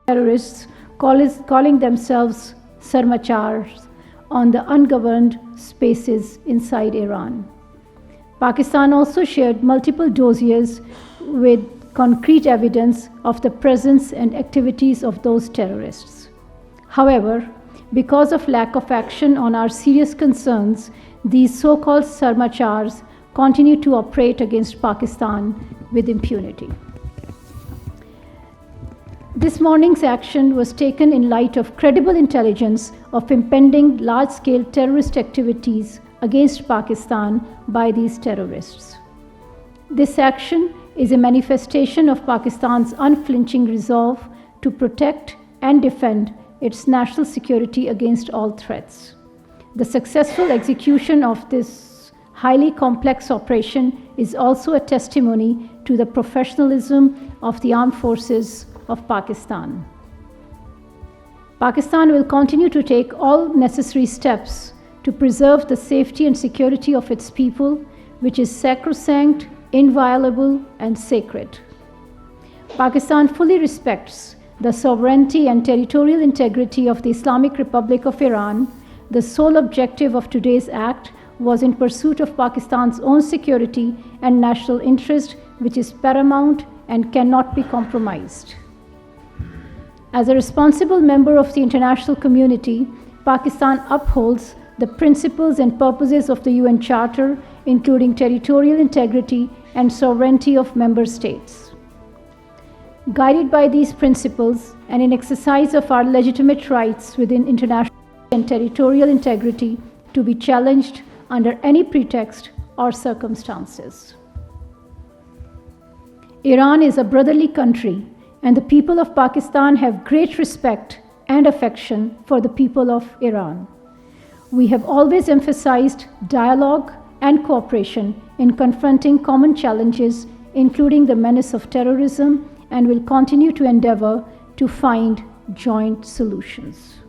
terrorists calling themselves Sarmachars on the ungoverned spaces inside Iran. Pakistan also shared multiple dossiers with concrete evidence of the presence and activities of those terrorists. However, because of lack of action on our serious concerns, these so-called Sarmachars continue to operate against Pakistan with impunity. This morning's action was taken in light of credible intelligence of impending large-scale terrorist activities against Pakistan by these terrorists. This action is a manifestation of Pakistan's unflinching resolve to protect and defend its national security against all threats. The successful execution of this highly complex operation is also a testimony to the professionalism of the armed forces of Pakistan. Pakistan will continue to take all necessary steps to preserve the safety and security of its people, which is sacrosanct, inviolable, and sacred. Pakistan fully respects the sovereignty and territorial integrity of the Islamic Republic of Iran. The sole objective of today's act was in pursuit of Pakistan's own security and national interest, which is paramount and cannot be compromised. As a responsible member of the international community, Pakistan upholds the principles and purposes of the UN Charter, including territorial integrity and sovereignty of member states. Guided by these principles and in exercise of our legitimate rights within international and territorial integrity to be challenged under any pretext or circumstances. Iran is a brotherly country, and the people of Pakistan have great respect and affection for the people of Iran. We have always emphasized dialogue and cooperation in confronting common challenges, including the menace of terrorism, and will continue to endeavor to find joint solutions.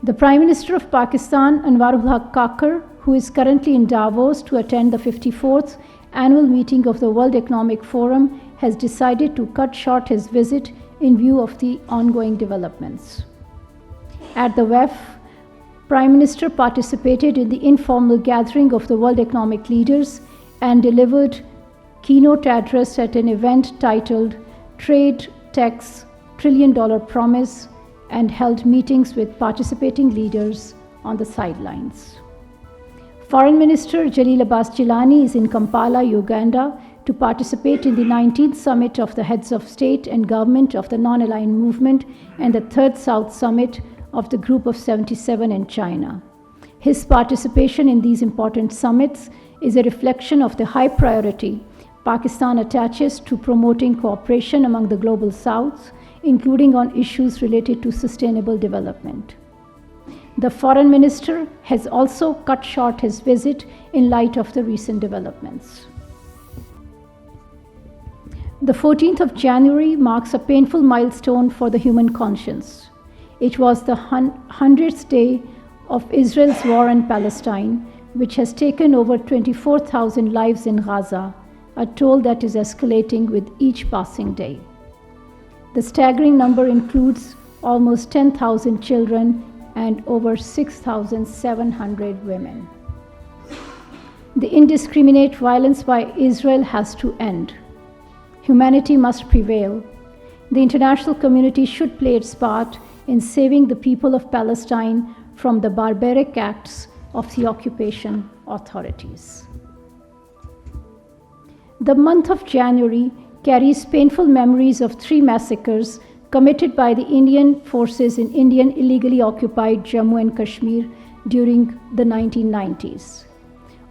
The Prime Minister of Pakistan, Anwarul Haq Kakar, who is currently in Davos to attend the 54th annual meeting of the World Economic Forum, has decided to cut short his visit in view of the ongoing developments. At the WEF, Prime Minister participated in the informal gathering of the World Economic Leaders and delivered keynote address at an event titled Trade, Tech's $1 Trillion Promise, and held meetings with participating leaders on the sidelines. Foreign Minister Jalil Abbas Jilani is in Kampala, Uganda, to participate in the 19th Summit of the Heads of State and Government of the Non-Aligned Movement and the 3rd South Summit of the Group of 77 in China. His participation in these important summits is a reflection of the high priority Pakistan attaches to promoting cooperation among the Global South, including on issues related to sustainable development. The Foreign Minister has also cut short his visit in light of the recent developments. The 14th of January marks a painful milestone for the human conscience. It was the 100th day of Israel's war in Palestine, which has taken over 24,000 lives in Gaza, a toll that is escalating with each passing day. The staggering number includes almost 10,000 children and over 6,700 women. The indiscriminate violence by Israel has to end. Humanity must prevail. The international community should play its part in saving the people of Palestine from the barbaric acts of the occupation authorities. The month of January carries painful memories of 3 massacres committed by the Indian forces in Indian illegally occupied Jammu and Kashmir during the 1990s.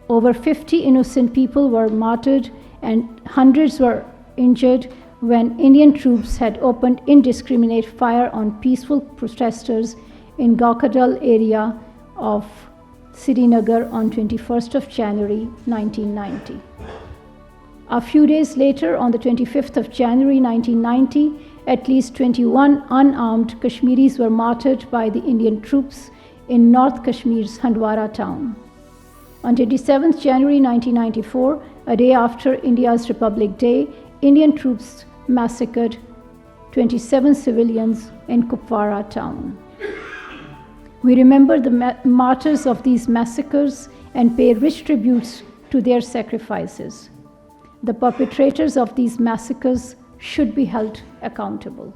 Over 50 innocent people were martyred and hundreds were injured when Indian troops had opened indiscriminate fire on peaceful protesters in Gaukadal area of Srinagar on 21st of January 1990. A few days later, on the 25th of January 1990, at least 21 unarmed Kashmiris were martyred by the Indian troops in North Kashmir's Handwara town. On 27th January 1994, a day after India's Republic Day, Indian troops massacred 27 civilians in Kupwara town. We remember the martyrs of these massacres and pay rich tributes to their sacrifices. The perpetrators of these massacres should be held accountable.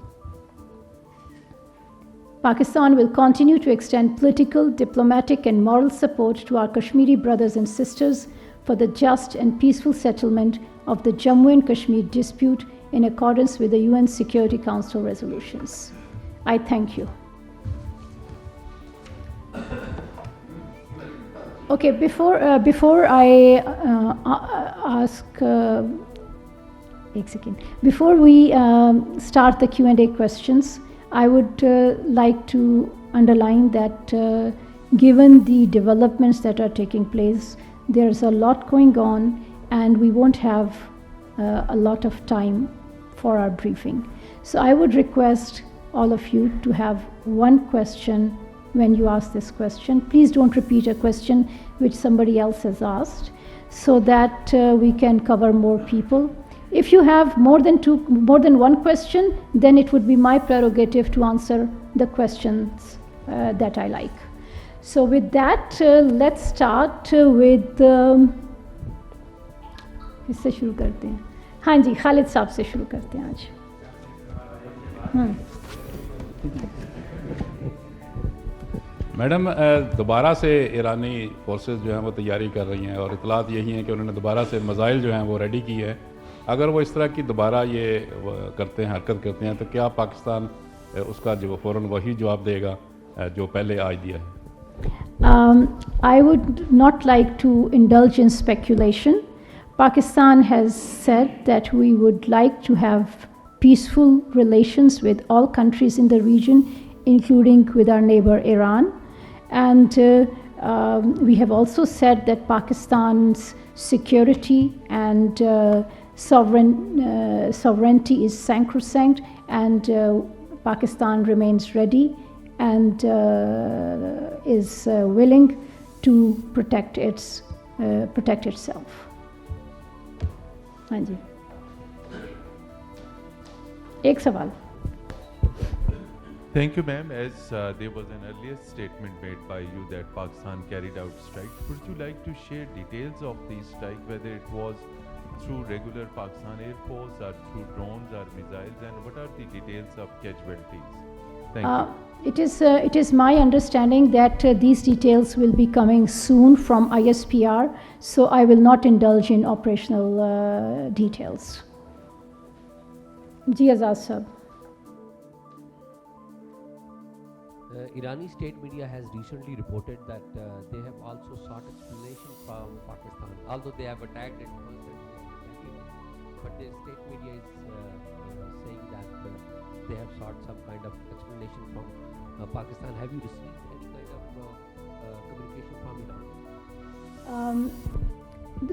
Pakistan will continue to extend political, diplomatic, and moral support to our Kashmiri brothers and sisters for the just and peaceful settlement of the Jammu and Kashmir dispute in accordance with the UN Security Council resolutions. I thank you. Okay, before I ask, before we start the Q&A questions, I would like to underline that given the developments that are taking place, there's a lot going on and we won't have a lot of time for our briefing. So I would request all of you to have one question when you ask this question. Please don't repeat a question which somebody else has asked so that we can cover more people. If you have more than one question, then it would be my prerogative to answer the questions that I like. So with that, let's start with इससे शुरू करते हैं. हाँ जी, खालिद साहब से शुरू करते हैं आज. मैडम, दोबारा से ईरानी फोर्सेस जो हैं वो तैयारी कर रही हैं और इतलात यही हैं कि उन्होंने दोबारा से मिसाइल जो हैं वो रेडी की है. अगर वो इस तरह की दोबारा ये करते हैं, हरकत करते हैं, तो क्या पाकिस्तान उसका जो फ़ौरन वही जवाब देगा जो पहले आज दिया है? I would not like to indulge in speculation. Pakistan has said that we would like to have peaceful relations with all countries in the region, including with our neighbor Iran. And we have also said that Pakistan's security and sovereignty is sacrosanct, and Pakistan remains ready and is willing to protect itself. हाँ जी, एक सवाल. Thank you, ma'am. As there was an earlier statement made by you that Pakistan carried out strikes, would you like to share details of these strikes, whether it was through regular Pakistan Air Force or through drones or missiles, and what are the details of casualties? Thank you. It is my understanding that these details will be coming soon from ISPR, so I will not indulge in operational details. Ji Azad sir. Irani state media has recently reported that they have also sought explanation from Pakistan, although they have attacked it constantly, but their state media is saying that they have sought some kind of explanation from Pakistan. Have you received any kind of communication from Iran?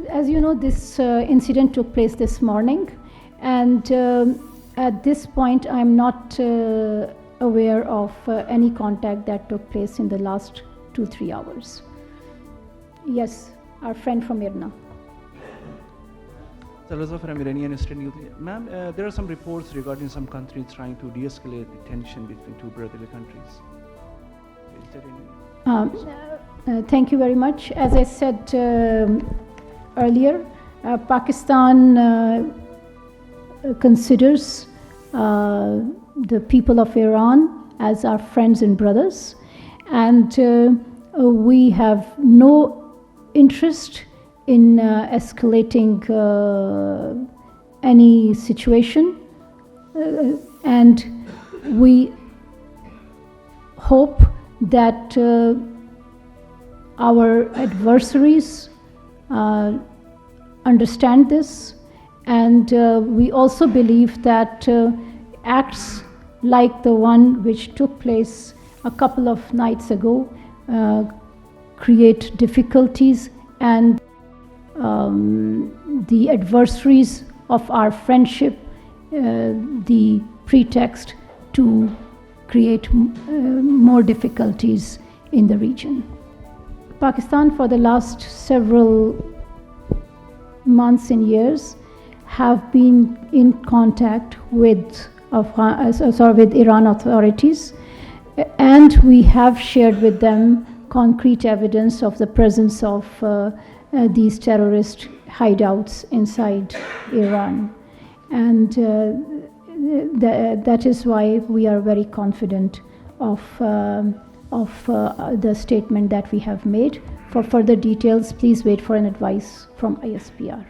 As you know, this incident took place this morning, and at this point I'm not aware of any contact that took place in the last 2-3 hours. Yes, our friend from Irna. Salazar from Iranian Eastern Youth. Ma'am, there are some reports regarding some countries trying to de-escalate the tension between two brotherly countries. Is there any? Thank you very much. As I said earlier, Pakistan considers the people of Iran as our friends and brothers, and we have no interest in escalating any situation, and we hope that our adversaries understand this, and we also believe that acts like the one which took place a couple of nights ago create difficulties, and the adversaries of our friendship the pretext to create more difficulties in the region. Pakistan, for the last several months and years, have been in contact with with Iran authorities, and we have shared with them concrete evidence of the presence of these terrorist hideouts inside Iran. And that is why we are very confident of the statement that we have made. For further details, please wait for an advice from ISPR.